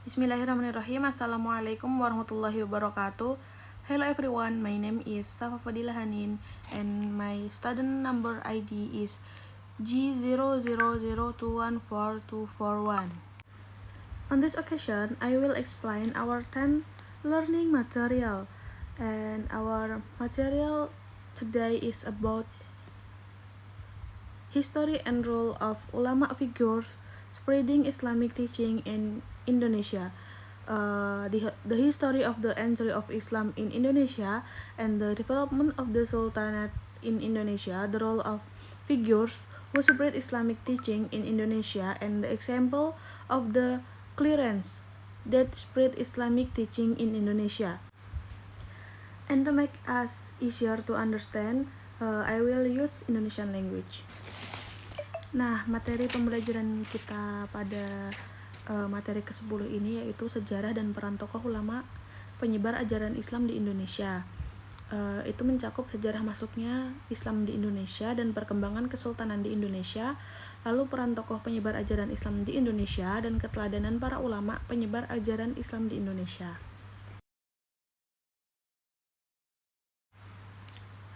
Bismillahirrahmanirrahim. Assalamualaikum warahmatullahi wabarakatuh. Hello everyone, my name is Safa Fadila Hanin and my student number ID is G00021441. On this occasion, I will explain our 10th learning material, and our material today is about history and role of ulama figures spreading Islamic teaching in Indonesia. The history of the entry of Islam in Indonesia and the development of the Sultanate in Indonesia, the role of figures who spread Islamic teaching in Indonesia, and the example of the clearance that spread Islamic teaching in Indonesia. And to make us easier to understand, I will use Indonesian language. Nah, materi pembelajaran kita pada materi ke-10 ini yaitu sejarah dan peran tokoh ulama penyebar ajaran Islam di Indonesia. Itu mencakup sejarah masuknya Islam di Indonesia dan perkembangan kesultanan di Indonesia, lalu peran tokoh penyebar ajaran Islam di Indonesia dan keteladanan para ulama penyebar ajaran Islam di Indonesia.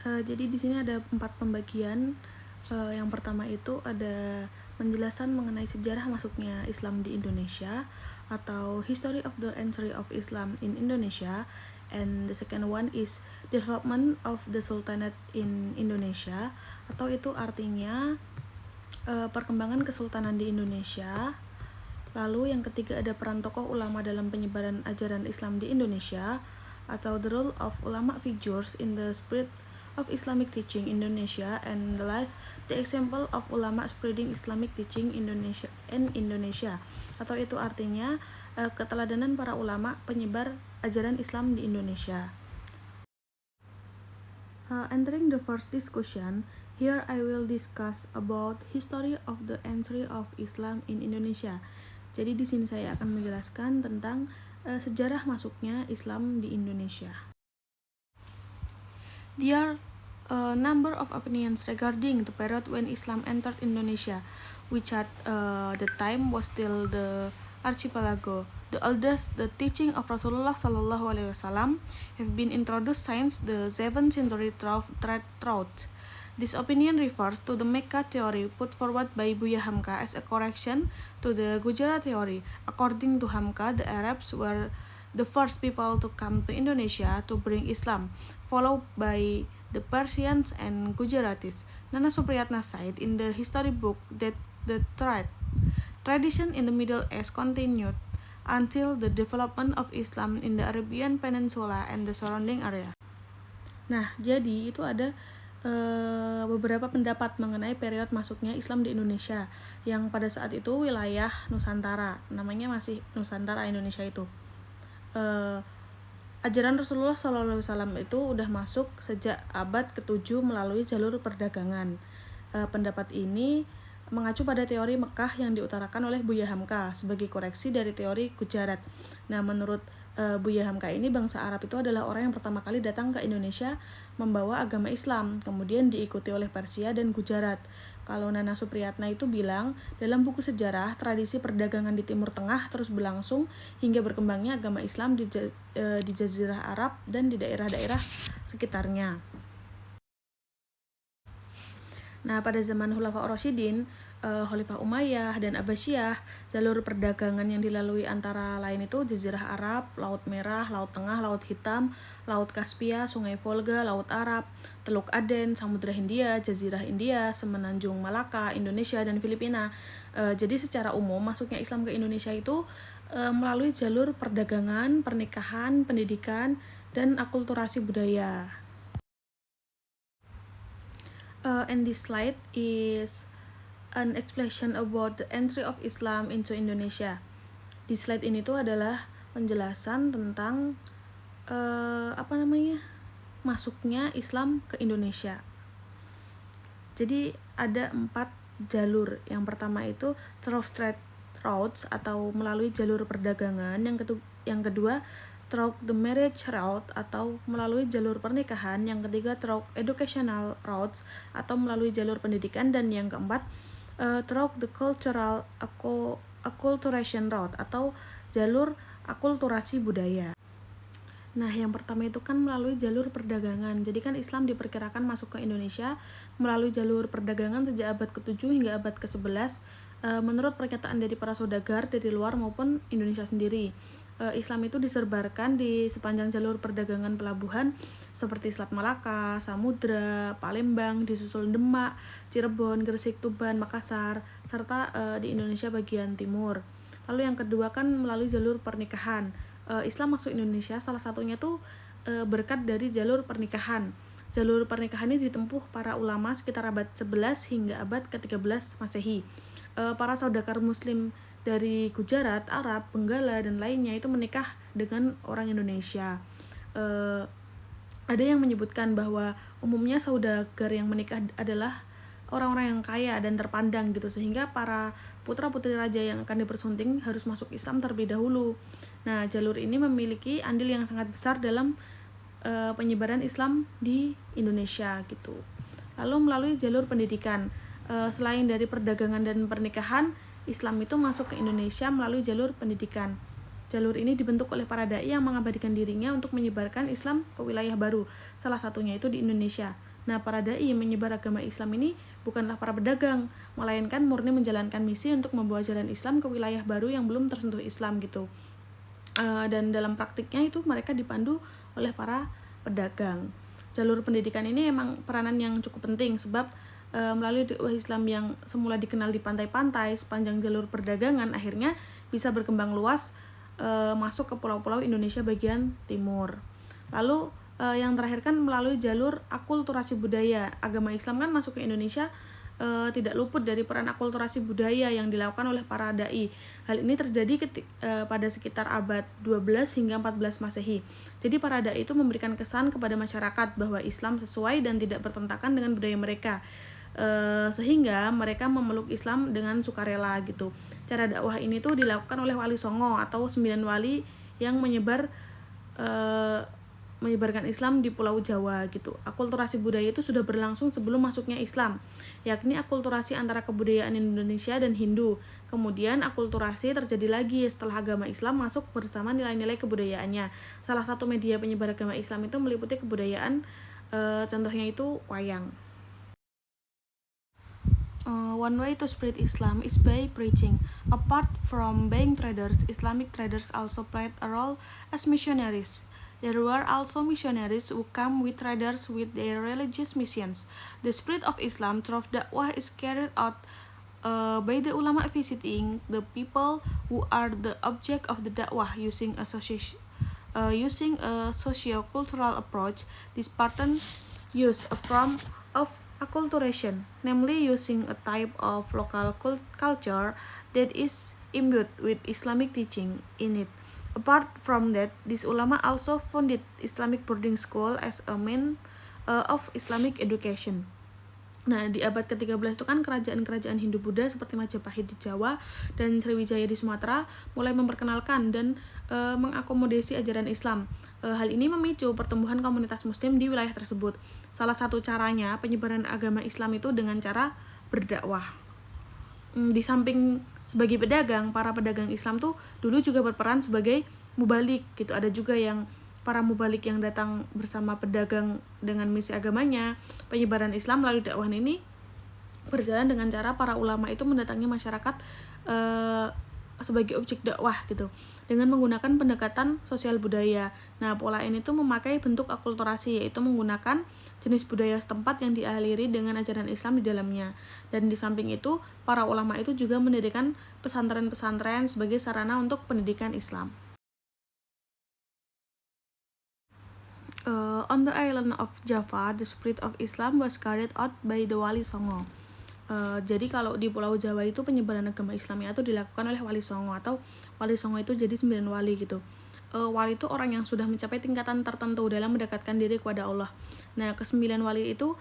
Jadi di sini ada 4 pembagian. Yang pertama itu ada penjelasan mengenai sejarah masuknya Islam di Indonesia atau History of the Entry of Islam in Indonesia, and the second one is Development of the Sultanate in Indonesia, atau itu artinya perkembangan kesultanan di Indonesia. Lalu yang ketiga ada peran tokoh ulama dalam penyebaran ajaran Islam di Indonesia, atau the role of ulama figures in the spread of Islamic teaching Indonesia, and the last the example of ulama spreading Islamic teaching Indonesia in Indonesia, atau itu artinya keteladanan para ulama penyebar ajaran Islam di Indonesia. Entering the first discussion, here I will discuss about history of the entry of Islam in Indonesia. Jadi di sini saya akan menjelaskan tentang sejarah masuknya Islam di Indonesia. There are a number of opinions regarding the period when Islam entered Indonesia, which at the time was still the archipelago. The oldest, the teaching of Rasulullah SAW, have been introduced since the 7th century trade route. This opinion refers to the Mecca theory put forward by Buya Hamka as a correction to the Gujarat theory. According to Hamka, the Arabs were the first people to come to Indonesia to bring Islam, followed by the Persians and Gujaratis. Nana Supriyatna cited in the history book that the tradition in the Middle East continued until the development of Islam in the Arabian Peninsula and the surrounding area. Nah, jadi itu ada beberapa pendapat mengenai periode masuknya Islam di Indonesia, yang pada saat itu wilayah Nusantara, namanya masih Nusantara Indonesia itu. Ajaran Rasulullah SAW itu udah masuk sejak abad ke-7 melalui jalur perdagangan. Pendapat ini mengacu pada teori Mekah yang diutarakan oleh Buya Hamka sebagai koreksi dari teori Gujarat. Nah, menurut Buya Hamka ini, bangsa Arab itu adalah orang yang pertama kali datang ke Indonesia membawa agama Islam, kemudian diikuti oleh Persia dan Gujarat. Kalau Nana Supriyatna itu bilang, dalam buku sejarah, tradisi perdagangan di Timur Tengah terus berlangsung hingga berkembangnya agama Islam di Jazirah Arab dan di daerah-daerah sekitarnya. Nah, pada zaman Khulafaur Rasyidin, Khalifah Umayyah dan Abbasiyah, jalur perdagangan yang dilalui antara lain itu Jazirah Arab, Laut Merah, Laut Tengah, Laut Hitam, Laut Kaspia, Sungai Volga, Laut Arab, Teluk Aden, Samudra Hindia, Jazirah India, Semenanjung Malaka, Indonesia, dan Filipina. Jadi secara umum masuknya Islam ke Indonesia itu melalui jalur perdagangan, pernikahan, pendidikan, dan akulturasi budaya. And this slide is an explanation about the entry of Islam into Indonesia. Di slide ini tuh adalah penjelasan tentang masuknya Islam ke Indonesia. Jadi ada 4 jalur. Yang pertama itu through trade routes atau melalui jalur perdagangan. Yang kedua through the marriage route atau melalui jalur pernikahan. Yang ketiga through educational routes atau melalui jalur pendidikan. Dan yang keempat through the cultural acculturation route atau jalur akulturasi budaya. Nah, yang pertama itu kan melalui jalur perdagangan. Jadi kan Islam diperkirakan masuk ke Indonesia melalui jalur perdagangan sejak abad ke-7 hingga abad ke-11, menurut pernyataan dari para saudagar dari luar maupun Indonesia sendiri. Islam itu disebarkan di sepanjang jalur perdagangan pelabuhan seperti Selat Malaka, Samudra, Palembang, disusul Demak, Cirebon, Gresik, Tuban, Makassar, serta di Indonesia bagian timur. Lalu yang kedua kan melalui jalur pernikahan. Islam masuk Indonesia salah satunya tuh berkat dari jalur pernikahan. Jalur pernikahan ini ditempuh para ulama sekitar abad 11 hingga abad ke-13 Masehi. Para saudagar muslim dari Gujarat, Arab, Benggala, dan lainnya itu menikah dengan orang Indonesia. Ada yang menyebutkan bahwa umumnya saudagar yang menikah adalah orang-orang yang kaya dan terpandang gitu, sehingga para putra-putri raja yang akan dipersunting harus masuk Islam terlebih dahulu. Nah, jalur ini memiliki andil yang sangat besar dalam penyebaran Islam di Indonesia gitu. Lalu melalui jalur pendidikan, selain dari perdagangan dan pernikahan, Islam itu masuk ke Indonesia melalui jalur pendidikan. Jalur ini dibentuk oleh para dai yang mengabadikan dirinya untuk menyebarkan Islam ke wilayah baru, salah satunya itu di Indonesia. Nah, para dai menyebar agama Islam ini bukanlah para pedagang, melainkan murni menjalankan misi untuk membawa jalan Islam ke wilayah baru yang belum tersentuh Islam gitu. Dan dalam praktiknya itu mereka dipandu oleh para pedagang. Jalur pendidikan ini emang peranan yang cukup penting sebab melalui dakwah Islam yang semula dikenal di pantai-pantai sepanjang jalur perdagangan akhirnya bisa berkembang luas masuk ke pulau-pulau Indonesia bagian timur. Lalu yang terakhir kan melalui jalur akulturasi budaya. Agama Islam kan masuk ke Indonesia tidak luput dari peran akulturasi budaya yang dilakukan oleh para dai. Hal ini terjadi pada sekitar abad 12 hingga 14 Masehi. Jadi para dai itu memberikan kesan kepada masyarakat bahwa Islam sesuai dan tidak bertentangan dengan budaya mereka. Sehingga mereka memeluk Islam dengan sukarela gitu. Cara dakwah ini tuh dilakukan oleh Wali Songo atau 9 wali yang menyebarkan Islam di Pulau Jawa gitu. Akulturasi budaya itu sudah berlangsung sebelum masuknya Islam, yakni akulturasi antara kebudayaan Indonesia dan Hindu. Kemudian akulturasi terjadi lagi setelah agama Islam masuk bersama nilai-nilai kebudayaannya. Salah satu media penyebar agama Islam itu meliputi kebudayaan, contohnya itu wayang. One way to spread Islam is by preaching. Apart from being traders, Islamic traders also played a role as missionaries. There were also missionaries who come with traders with their religious missions. The spread of Islam through dakwah is carried out by the ulama visiting the people who are the object of the dakwah using a socio-cultural approach. This pattern use a form of acculturation, namely using a type of local culture that is imbued with Islamic teaching in it. Apart from that, these ulama also founded Islamic boarding school as a means of Islamic education. Nah, di abad ke-13 itu kan kerajaan-kerajaan Hindu-Buddha seperti Majapahit di Jawa dan Sriwijaya di Sumatera mulai memperkenalkan dan mengakomodasi ajaran Islam. Hal ini memicu pertumbuhan komunitas muslim di wilayah tersebut. Salah satu caranya penyebaran agama Islam itu dengan cara berdakwah. Di samping sebagai pedagang, para pedagang Islam tuh dulu juga berperan sebagai mubalik gitu. Ada juga yang para mubalik yang datang bersama pedagang dengan misi agamanya. Penyebaran Islam melalui dakwah ini berjalan dengan cara para ulama itu mendatangi masyarakat sebagai objek dakwah gitu, dengan menggunakan pendekatan sosial budaya. Nah, pola ini tuh memakai bentuk akulturasi, yaitu menggunakan jenis budaya setempat yang dialiri dengan ajaran Islam di dalamnya. Dan di samping itu, para ulama itu juga mendirikan pesantren-pesantren sebagai sarana untuk pendidikan Islam. On the island of Java, the spread of Islam was carried out by the Wali Songo. Jadi kalau di Pulau Jawa itu penyebaran agama Islamnya itu dilakukan oleh Wali Songo, atau Wali Songo itu jadi 9 wali gitu. Wali itu orang yang sudah mencapai tingkatan tertentu dalam mendekatkan diri kepada Allah. Nah, ke-9 wali itu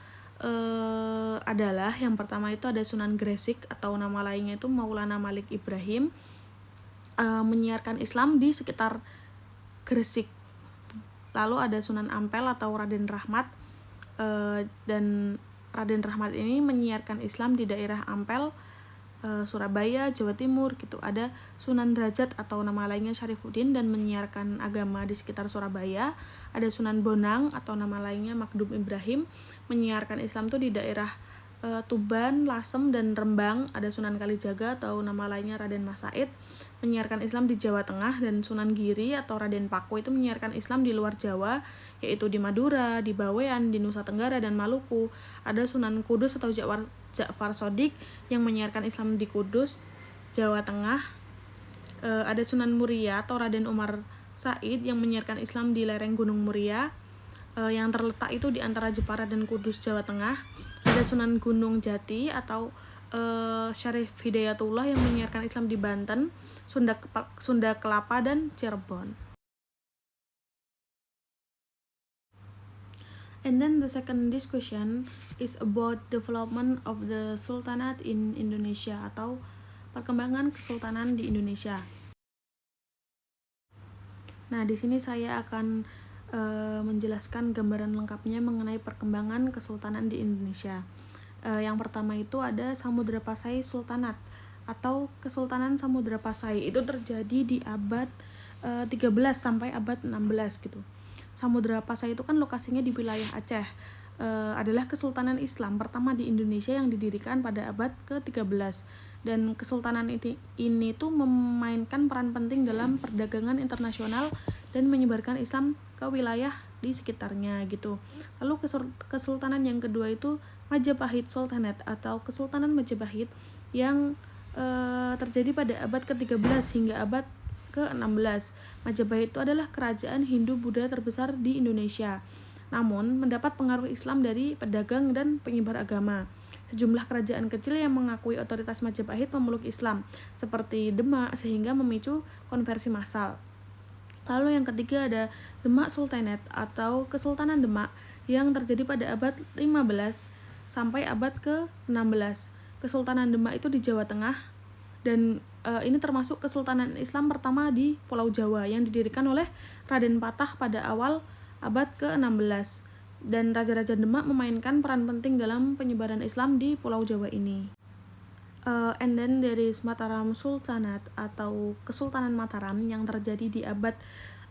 adalah yang pertama itu ada Sunan Gresik atau nama lainnya itu Maulana Malik Ibrahim, menyiarkan Islam di sekitar Gresik. Lalu ada Sunan Ampel atau Raden Rahmat, dan Raden Rahmat ini menyiarkan Islam di daerah Ampel, Surabaya, Jawa Timur gitu. Ada Sunan Derajat atau nama lainnya Syarifuddin dan menyiarkan agama di sekitar Surabaya. Ada Sunan Bonang atau nama lainnya Makdum Ibrahim menyiarkan Islam tuh di daerah Tuban, Lasem, dan Rembang. Ada Sunan Kalijaga atau nama lainnya Raden Mas Said menyiarkan Islam di Jawa Tengah, dan Sunan Giri atau Raden Paku itu menyiarkan Islam di luar Jawa, yaitu di Madura, di Bawean, di Nusa Tenggara, dan Maluku. Ada Sunan Kudus atau Ja'far Shodiq yang menyiarkan Islam di Kudus, Jawa Tengah. Ada Sunan Muria atau Raden Umar Said yang menyiarkan Islam di lereng Gunung Muria, yang terletak itu di antara Jepara dan Kudus, Jawa Tengah. Ada Sunan Gunung Jati atau Syarif Hidayatullah yang menyiarkan Islam di Banten, Sunda Kelapa, dan Cirebon. And then the second discussion is about development of the Sultanate in Indonesia atau perkembangan kesultanan di Indonesia. Nah, di sini saya akan menjelaskan gambaran lengkapnya mengenai perkembangan kesultanan di Indonesia. Yang pertama itu ada Samudra Pasai Sultanat atau Kesultanan Samudra Pasai. Itu terjadi di abad 13 sampai abad 16 gitu. Samudra Pasai itu kan lokasinya di wilayah Aceh. Adalah kesultanan Islam pertama di Indonesia yang didirikan pada abad ke-13. Dan kesultanan ini tuh memainkan peran penting dalam perdagangan internasional dan menyebarkan Islam ke wilayah di sekitarnya gitu. Lalu kesultanan yang kedua itu Majapahit Sultanate atau Kesultanan Majapahit yang terjadi pada abad ke-13 hingga abad ke-16. Majapahit itu adalah kerajaan Hindu-Buddha terbesar di Indonesia. Namun mendapat pengaruh Islam dari pedagang dan penyebar agama. Sejumlah kerajaan kecil yang mengakui otoritas Majapahit memeluk Islam, seperti Demak, sehingga memicu konversi massal. Lalu yang ketiga ada Demak Sultanate atau Kesultanan Demak yang terjadi pada abad 15 sampai abad ke-16. Kesultanan Demak itu di Jawa Tengah, dan ini termasuk kesultanan Islam pertama di Pulau Jawa yang didirikan oleh Raden Patah pada awal abad ke-16. Dan Raja-Raja Demak memainkan peran penting dalam penyebaran Islam di Pulau Jawa ini. And then there is Mataram Sultanate atau Kesultanan Mataram yang terjadi di abad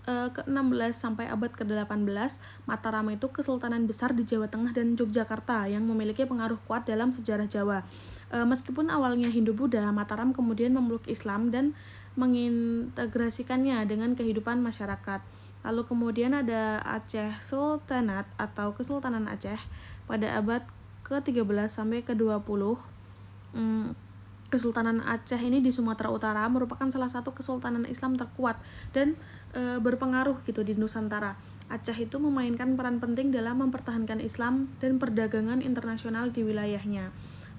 ke-16 sampai abad ke-18. Mataram itu kesultanan besar di Jawa Tengah dan Yogyakarta yang memiliki pengaruh kuat dalam sejarah Jawa. Meskipun awalnya Hindu-Buddha, Mataram kemudian memeluk Islam dan mengintegrasikannya dengan kehidupan masyarakat. Lalu kemudian ada Aceh Sultanate atau Kesultanan Aceh pada abad ke-13 sampai ke-20. Kesultanan Aceh ini di Sumatera Utara merupakan salah satu kesultanan Islam terkuat dan berpengaruh gitu di Nusantara. Aceh itu memainkan peran penting dalam mempertahankan Islam dan perdagangan internasional di wilayahnya.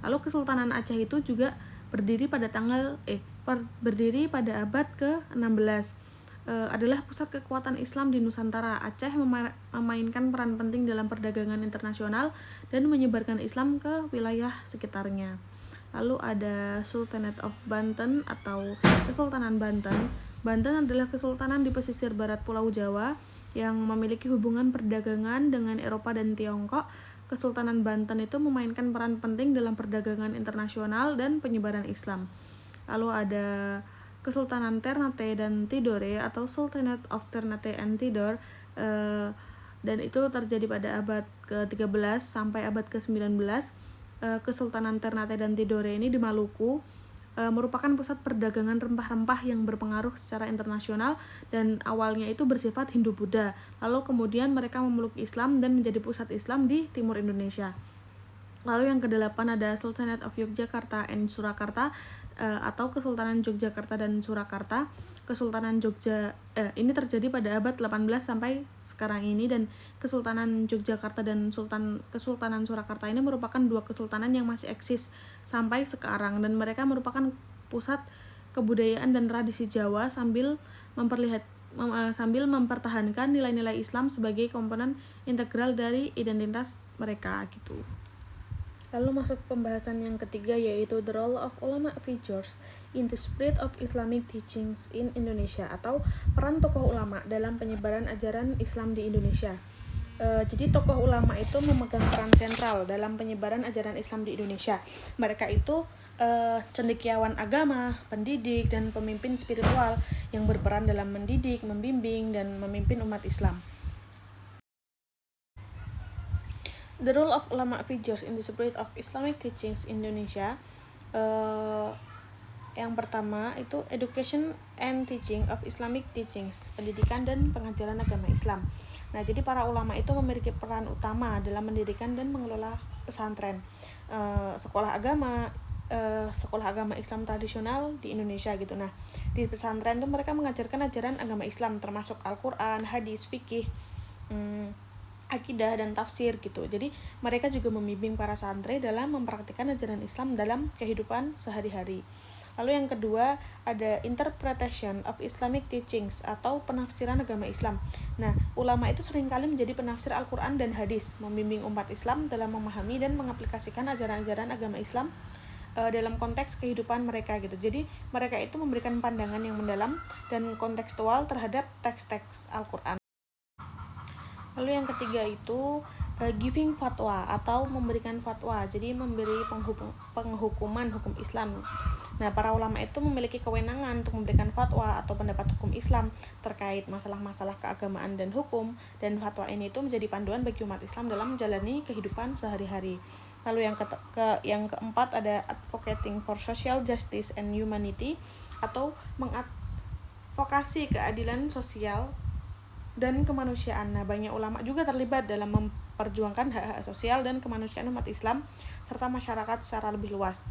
Lalu Kesultanan Aceh itu juga berdiri pada abad ke-16. Adalah pusat kekuatan Islam di Nusantara. Aceh memainkan peran penting dalam perdagangan internasional dan menyebarkan Islam ke wilayah sekitarnya. Lalu ada Sultanate of Banten atau Kesultanan Banten. Banten adalah kesultanan di pesisir barat Pulau Jawa yang memiliki hubungan perdagangan dengan Eropa dan Tiongkok. Kesultanan Banten itu memainkan peran penting dalam perdagangan internasional dan penyebaran Islam. Lalu ada Kesultanan Ternate dan Tidore atau Sultanate of Ternate and Tidore, dan itu terjadi pada abad ke-13 sampai abad ke-19. Kesultanan Ternate dan Tidore ini di Maluku merupakan pusat perdagangan rempah-rempah yang berpengaruh secara internasional dan awalnya itu bersifat Hindu-Buddha. Lalu kemudian mereka memeluk Islam dan menjadi pusat Islam di timur Indonesia. Lalu yang ke-8 ada Sultanate of Yogyakarta and Surakarta atau Kesultanan Yogyakarta dan Surakarta. Kesultanan Jogja ini terjadi pada abad 18 sampai sekarang ini, dan Kesultanan Yogyakarta dan Kesultanan Surakarta ini merupakan dua kesultanan yang masih eksis sampai sekarang, dan mereka merupakan pusat kebudayaan dan tradisi Jawa sambil mempertahankan nilai-nilai Islam sebagai komponen integral dari identitas mereka gitu. Lalu masuk pembahasan yang ketiga, yaitu the role of ulama figures in the spread of Islamic teachings in Indonesia atau peran tokoh ulama dalam penyebaran ajaran Islam di Indonesia. Jadi tokoh ulama itu memegang peran sentral dalam penyebaran ajaran Islam di Indonesia. Mereka itu cendekiawan agama, pendidik, dan pemimpin spiritual yang berperan dalam mendidik, membimbing, dan memimpin umat Islam. The role of ulama figures in the spread of Islamic teachings in Indonesia. Yang pertama itu education and teaching of Islamic teachings, pendidikan dan pengajaran agama Islam. Nah, jadi para ulama itu memiliki peran utama dalam mendirikan dan mengelola pesantren, sekolah agama Islam tradisional di Indonesia gitu. Nah, di pesantren itu mereka mengajarkan ajaran agama Islam termasuk Al-Qur'an, hadis, fikih, akidah dan tafsir gitu. Jadi mereka juga membimbing para santri dalam mempraktikkan ajaran Islam dalam kehidupan sehari-hari. Lalu yang kedua ada interpretation of Islamic teachings atau penafsiran agama Islam. Nah, ulama itu seringkali menjadi penafsir Al-Quran dan hadis, membimbing umat Islam dalam memahami dan mengaplikasikan ajaran-ajaran agama Islam dalam konteks kehidupan mereka gitu. Jadi mereka itu memberikan pandangan yang mendalam dan kontekstual terhadap teks-teks Al-Quran. Lalu yang ketiga itu giving fatwa atau memberikan fatwa, jadi memberi penghukuman hukum Islam. Nah, para ulama itu memiliki kewenangan untuk memberikan fatwa atau pendapat hukum Islam terkait masalah-masalah keagamaan dan hukum, dan fatwa ini itu menjadi panduan bagi umat Islam dalam menjalani kehidupan sehari-hari. Lalu yang keempat ada advocating for social justice and humanity atau mengadvokasi keadilan sosial dan kemanusiaan. Nah, banyak ulama juga terlibat dalam memperjuangkan hak-hak sosial dan kemanusiaan umat Islam serta masyarakat secara lebih luas.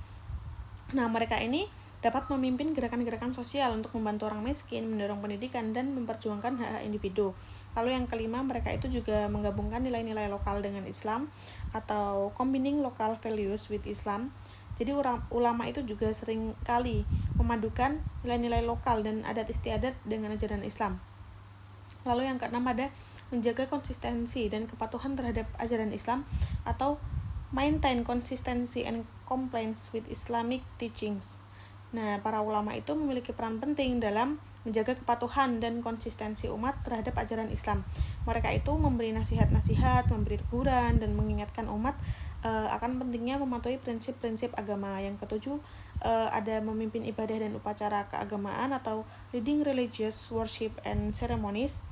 Nah, mereka ini dapat memimpin gerakan-gerakan sosial untuk membantu orang miskin, mendorong pendidikan, dan memperjuangkan hak-hak individu. Lalu yang kelima, mereka itu juga menggabungkan nilai-nilai lokal dengan Islam atau combining local values with Islam. Jadi ulama itu juga sering kali memadukan nilai-nilai lokal dan adat istiadat dengan ajaran Islam. Lalu yang keenam ada menjaga konsistensi dan kepatuhan terhadap ajaran Islam atau maintain consistency and compliance with Islamic teachings. Nah, para ulama itu memiliki peran penting dalam menjaga kepatuhan dan konsistensi umat terhadap ajaran Islam. Mereka itu memberi nasihat-nasihat, memberi teguran, dan mengingatkan umat akan pentingnya mematuhi prinsip-prinsip agama. Yang ketujuh ada memimpin ibadah dan upacara keagamaan atau leading religious worship and ceremonies.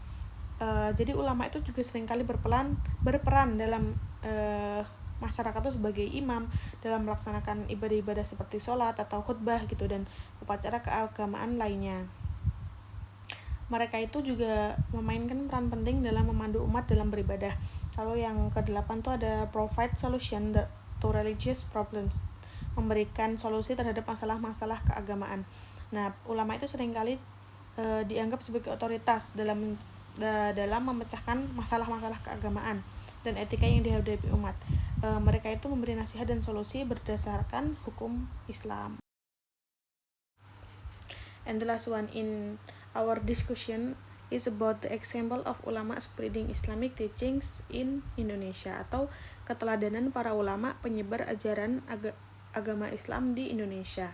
Jadi ulama itu juga seringkali berperan dalam masyarakat itu sebagai imam dalam melaksanakan ibadah-ibadah seperti sholat atau khutbah gitu dan upacara keagamaan lainnya. Mereka itu juga memainkan peran penting dalam memandu umat dalam beribadah. Lalu yang ke-8 tuh ada provide solution to religious problems, memberikan solusi terhadap masalah-masalah keagamaan. Nah, ulama itu seringkali dianggap sebagai otoritas dalam memecahkan masalah-masalah keagamaan dan etika yang dihadapi umat. Mereka itu memberi nasihat dan solusi berdasarkan hukum Islam. And the last one in our discussion is about the example of ulama spreading Islamic teachings in Indonesia atau keteladanan para ulama penyebar ajaran agama Islam di Indonesia.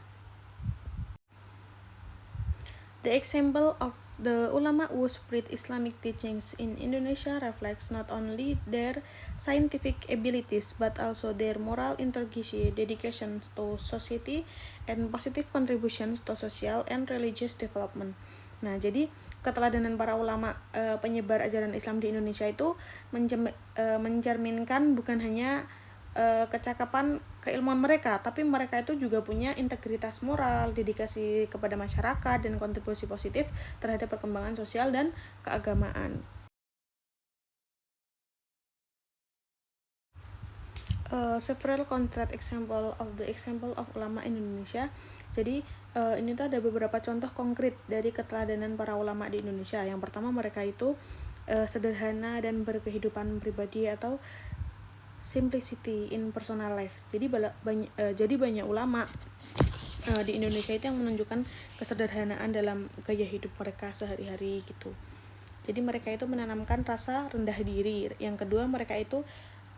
The example of the ulama who spread Islamic teachings in Indonesia reflects not only their scientific abilities but also their moral integrity, dedication to society, and positive contributions to social and religious development. Nah, jadi keteladanan para ulama penyebar ajaran Islam di Indonesia itu mencerminkan bukan hanya kecakapan keilmuan mereka, tapi mereka itu juga punya integritas moral, dedikasi kepada masyarakat, dan kontribusi positif terhadap perkembangan sosial dan keagamaan. Several concrete example of ulama Indonesia. Jadi ini tuh ada beberapa contoh konkret dari keteladanan para ulama di Indonesia. Yang pertama, mereka itu sederhana dan berkehidupan pribadi atau simplicity in personal life. Jadi banyak ulama di Indonesia itu yang menunjukkan kesederhanaan dalam gaya hidup mereka sehari-hari gitu. Jadi mereka itu menanamkan rasa rendah diri. Yang kedua, mereka itu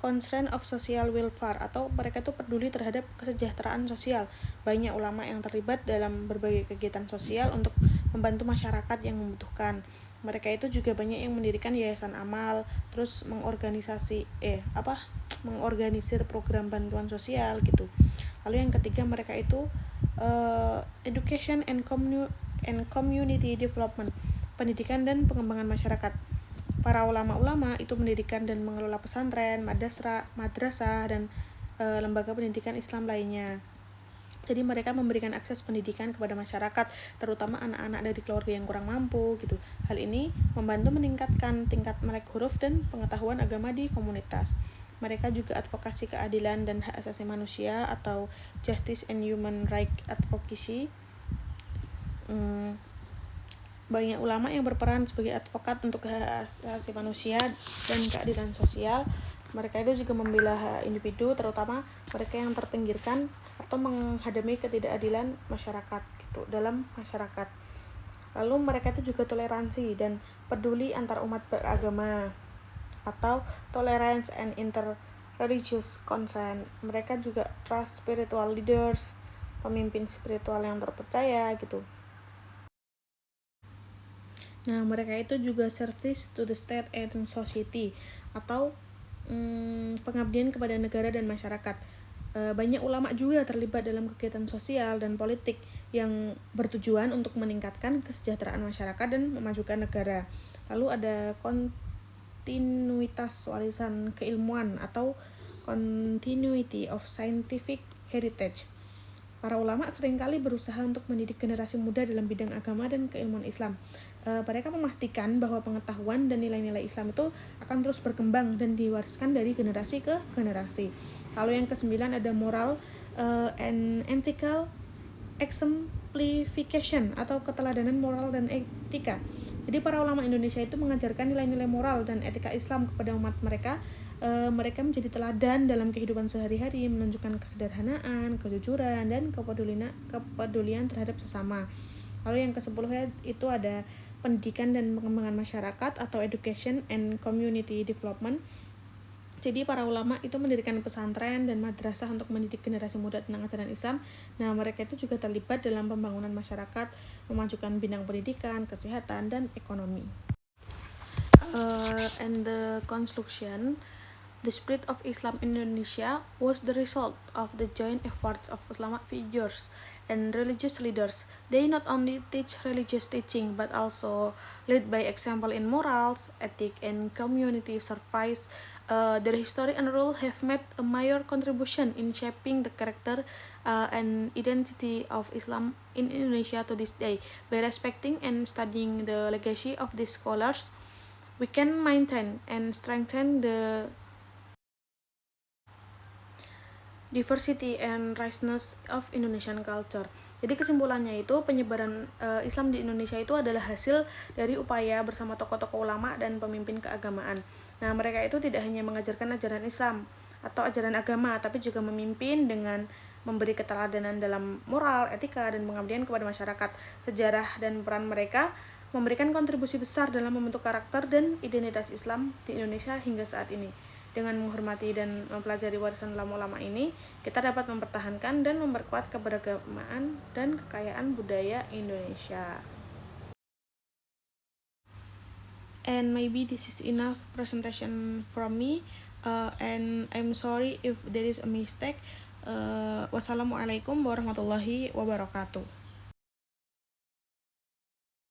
concern of social welfare atau mereka itu peduli terhadap kesejahteraan sosial. Banyak ulama yang terlibat dalam berbagai kegiatan sosial untuk membantu masyarakat yang membutuhkan. Mereka itu juga banyak yang mendirikan yayasan amal, terus mengorganisir program bantuan sosial gitu. Lalu yang ketiga mereka itu education and community development, pendidikan dan pengembangan masyarakat. Para ulama-ulama itu mendirikan dan mengelola pesantren, madrasah dan lembaga pendidikan Islam lainnya. Jadi mereka memberikan akses pendidikan kepada masyarakat, terutama anak-anak dari keluarga yang kurang mampu gitu. Hal ini membantu meningkatkan tingkat melek huruf dan pengetahuan agama di komunitas. Mereka juga advokasi keadilan dan hak asasi manusia atau Justice and Human Rights Advocacy. Banyak ulama yang berperan sebagai advokat untuk hak asasi manusia dan keadilan sosial. Mereka itu juga membela hak individu, terutama mereka yang terpinggirkan atau menghadapi ketidakadilan masyarakat gitu dalam masyarakat. Lalu mereka itu juga toleransi dan peduli antar umat beragama atau tolerance and interreligious concern. Mereka juga trust spiritual leaders, pemimpin spiritual yang terpercaya gitu. Nah, mereka itu juga service to the state and society atau pengabdian kepada negara dan masyarakat. Banyak ulama juga terlibat dalam kegiatan sosial dan politik yang bertujuan untuk meningkatkan kesejahteraan masyarakat dan memajukan negara. Lalu ada kontinuitas warisan keilmuan atau continuity of scientific heritage. Para ulama seringkali berusaha untuk mendidik generasi muda dalam bidang agama dan keilmuan Islam. Mereka memastikan bahwa pengetahuan dan nilai-nilai Islam itu akan terus berkembang dan diwariskan dari generasi ke generasi. Lalu yang ke-9 ada moral and ethical exemplification atau keteladanan moral dan etika. Jadi para ulama Indonesia itu mengajarkan nilai-nilai moral dan etika Islam kepada umat mereka. Mereka menjadi teladan dalam kehidupan sehari-hari, menunjukkan kesederhanaan, kejujuran, dan kepedulian terhadap sesama. Lalu yang ke-10 itu ada pendidikan dan pengembangan masyarakat atau education and community development. Jadi para ulama itu mendirikan pesantren dan madrasah untuk mendidik generasi muda tentang ajaran Islam. Nah, mereka itu juga terlibat dalam pembangunan masyarakat, memajukan bidang pendidikan, kesehatan, dan ekonomi. And the conclusion, the spread of Islam in Indonesia was the result of the joint efforts of Islamic figures and religious leaders. They not only teach religious teaching but also lead by example in morals, ethic, and community service. Their history and rule have made a major contribution in shaping the character and identity of Islam in Indonesia to this day. By respecting and studying the legacy of these scholars, we can maintain and strengthen the diversity and richness of Indonesian culture. Jadi kesimpulannya itu penyebaran Islam di Indonesia itu adalah hasil dari upaya bersama tokoh-tokoh ulama dan pemimpin keagamaan. Nah, mereka itu tidak hanya mengajarkan ajaran Islam atau ajaran agama, tapi juga memimpin dengan memberi keteladanan dalam moral, etika, dan pengabdian kepada masyarakat. Sejarah dan peran mereka memberikan kontribusi besar dalam membentuk karakter dan identitas Islam di Indonesia hingga saat ini. Dengan menghormati dan mempelajari warisan ulama-ulama ini, kita dapat mempertahankan dan memperkuat keberagaman dan kekayaan budaya Indonesia. And maybe this is enough presentation from me, and I'm sorry if there is a mistake. Wassalamualaikum warahmatullahi wabarakatuh.